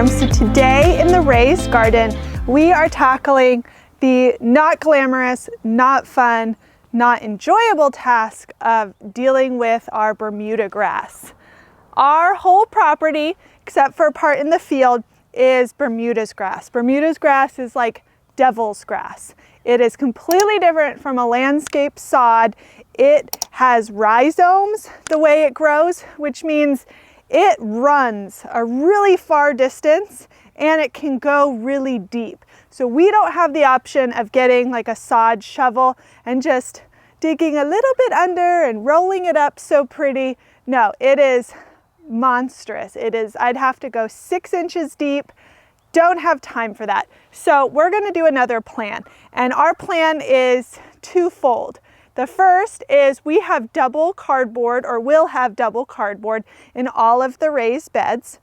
So today in the raised garden, we are tackling the not glamorous, not fun, not enjoyable task of dealing with our Bermuda grass. Our whole property, except for a part in the field, is Bermuda's grass. Bermuda's grass is like devil's grass. It is completely different from a landscape sod. It has rhizomes the way it grows, which means it runs a really far distance and it can go really deep. So we don't have the option of getting like a sod shovel and just digging a little bit under and rolling it up so pretty. No, it is monstrous. I'd have to go 6 inches deep. Don't have time for that. So we're gonna do another plan. And our plan is twofold. The first is we have double cardboard, or will have double cardboard in all of the raised beds.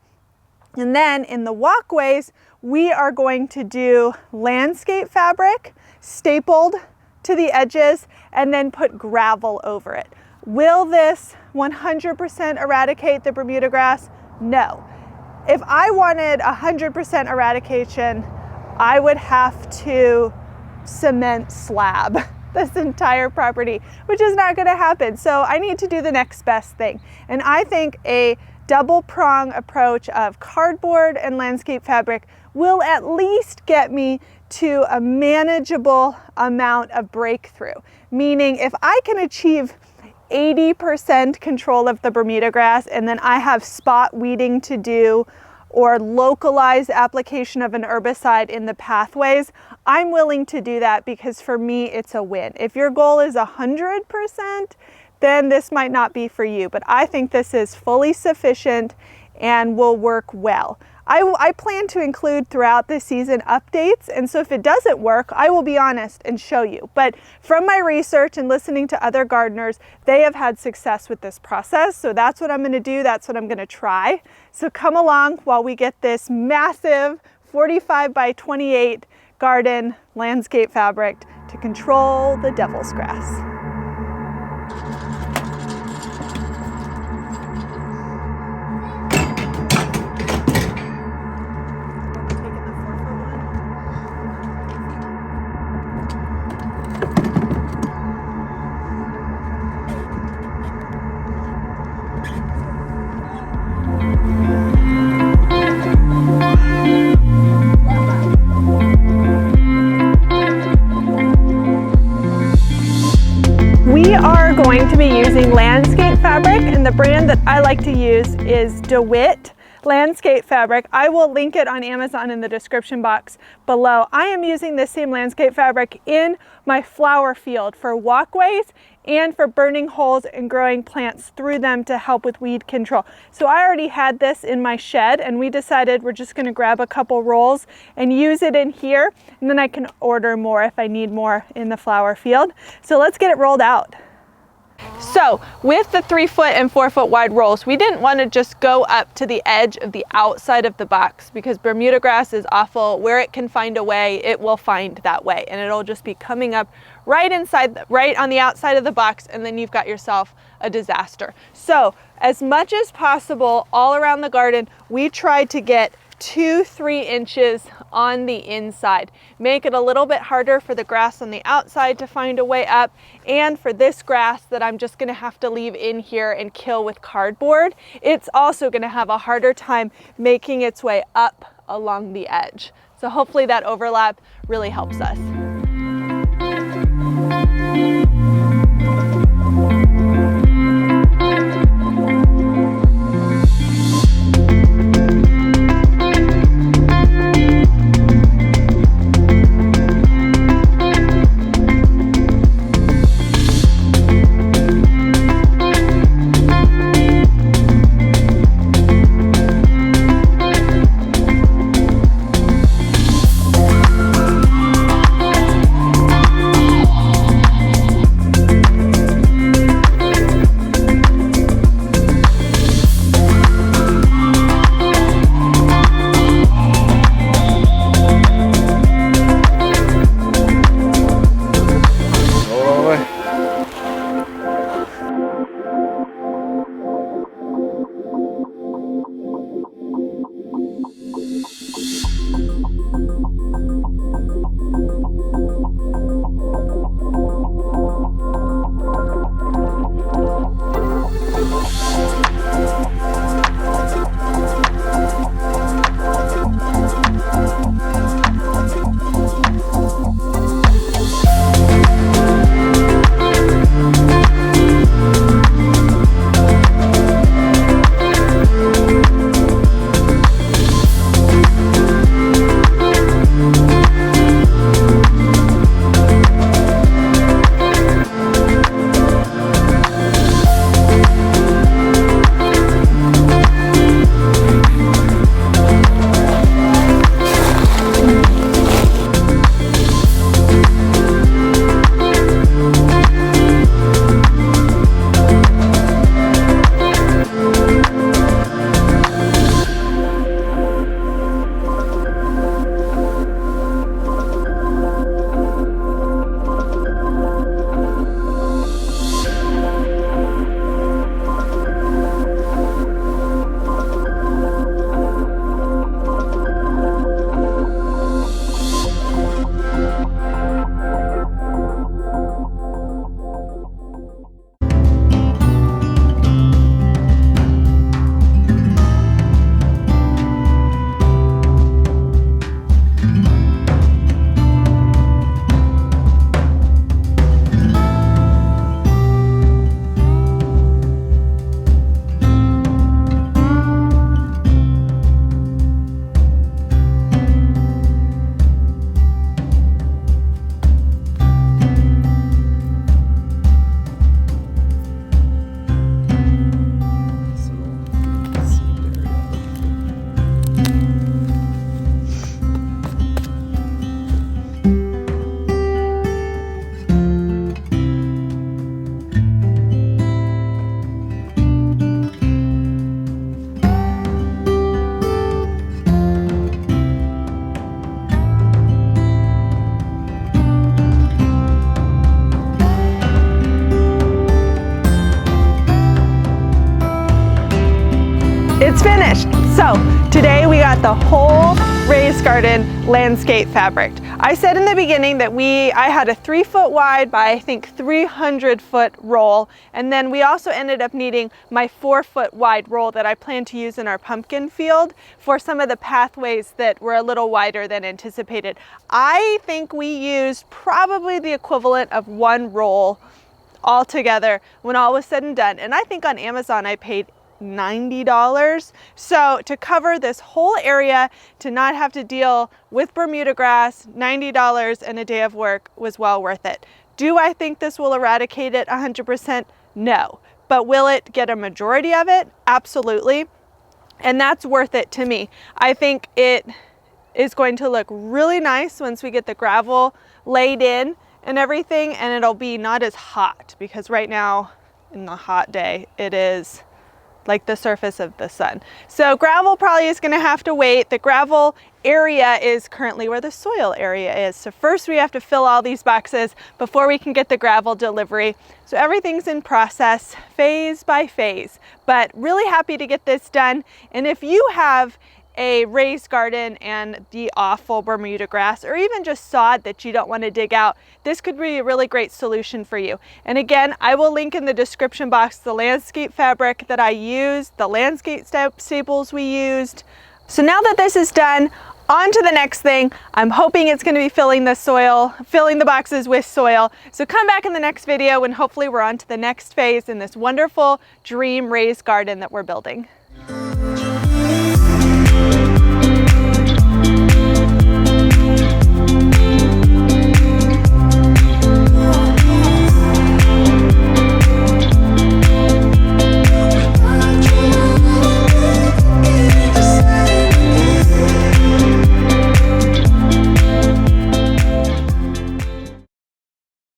And then in the walkways, we are going to do landscape fabric stapled to the edges and then put gravel over it. Will this 100% eradicate the Bermuda grass? No. If I wanted 100% eradication, I would have to cement slab this entire property, which is not going to happen. So I need to do the next best thing. And I think a double prong approach of cardboard and landscape fabric will at least get me to a manageable amount of breakthrough. Meaning if I can achieve 80% control of the Bermuda grass and then I have spot weeding to do or localized application of an herbicide in the pathways, I'm willing to do that because for me, it's a win. If your goal is 100%, then this might not be for you, but I think this is fully sufficient and will work well. I plan to include throughout this season updates, and so if it doesn't work, I will be honest and show you. But from my research and listening to other gardeners, they have had success with this process, so that's what I'm going to do, that's what I'm going to try. So come along while we get this massive 45 by 28 garden landscape fabric to control the devil's grass. We are going to be using landscape fabric, and the brand that I like to use is DeWitt landscape fabric. I will link it on Amazon in the description box below. I am using this same landscape fabric in my flower field for walkways and for burning holes and growing plants through them to help with weed control. So I already had this in my shed and we decided we're just gonna grab a couple rolls and use it in here, and then I can order more if I need more in the flower field. So let's get it rolled out. So with the 3-foot and 4-foot wide rolls, we didn't want to just go up to the edge of the outside of the box because Bermuda grass is awful. Where it can find a way, it will find that way, and it'll just be coming up right on the outside of the box, and then you've got yourself a disaster. So as much as possible all around the garden, we tried to get 2-3 inches on the inside. Make it a little bit harder for the grass on the outside to find a way up, and for this grass that I'm just gonna have to leave in here and kill with cardboard, it's also gonna have a harder time making its way up along the edge. So hopefully that overlap really helps us. it's finished. So today we got the whole raised garden landscape fabric. I said in the beginning that I had a 3-foot wide by I think 300-foot roll, and then we also ended up needing my 4-foot wide roll that I plan to use in our pumpkin field for some of the pathways that were a little wider than anticipated. I think we used probably the equivalent of 1 roll altogether when all was said and done, and I think on Amazon I paid $90. So to cover this whole area, to not have to deal with Bermuda grass, $90 and a day of work was well worth it. Do I think this will eradicate it 100%? No. But will it get a majority of it? Absolutely. And that's worth it to me. I think it is going to look really nice once we get the gravel laid in and everything, and it'll be not as hot, because right now in the hot day it is like the surface of the sun. So gravel probably is gonna have to wait. The gravel area is currently where the soil area is. So first we have to fill all these boxes before we can get the gravel delivery. So everything's in process, phase by phase, but really happy to get this done. And if you have a raised garden and the awful Bermuda grass, or even just sod that you don't want to dig out, this could be a really great solution for you. And again, I will link in the description box the landscape fabric that I used, the landscape staples we used. So now that this is done, on to the next thing. I'm hoping it's going to be filling the boxes with soil. So come back in the next video and hopefully we're on to the next phase in this wonderful dream raised garden that we're building.